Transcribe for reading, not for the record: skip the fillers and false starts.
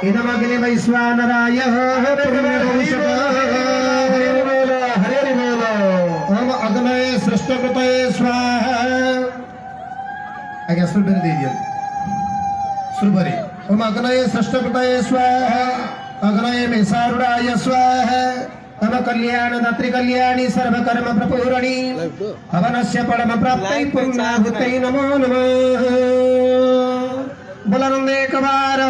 इदमग्नि वैश्वानराय ओम अग्नये सृष्टकृतये स्वाहा आगे सुर दीजिए सुरभरी ओम अग्नये सृष्टकृतये स्वाहा अग्नये मेषारूढ़ाय स्वाहा तम कल्याणदात्री कल्याणी सर्वकर्म प्रपूरणी हवनस्य परम प्राप्तै पूर्णाहुतै नमो नमः बोला एक बार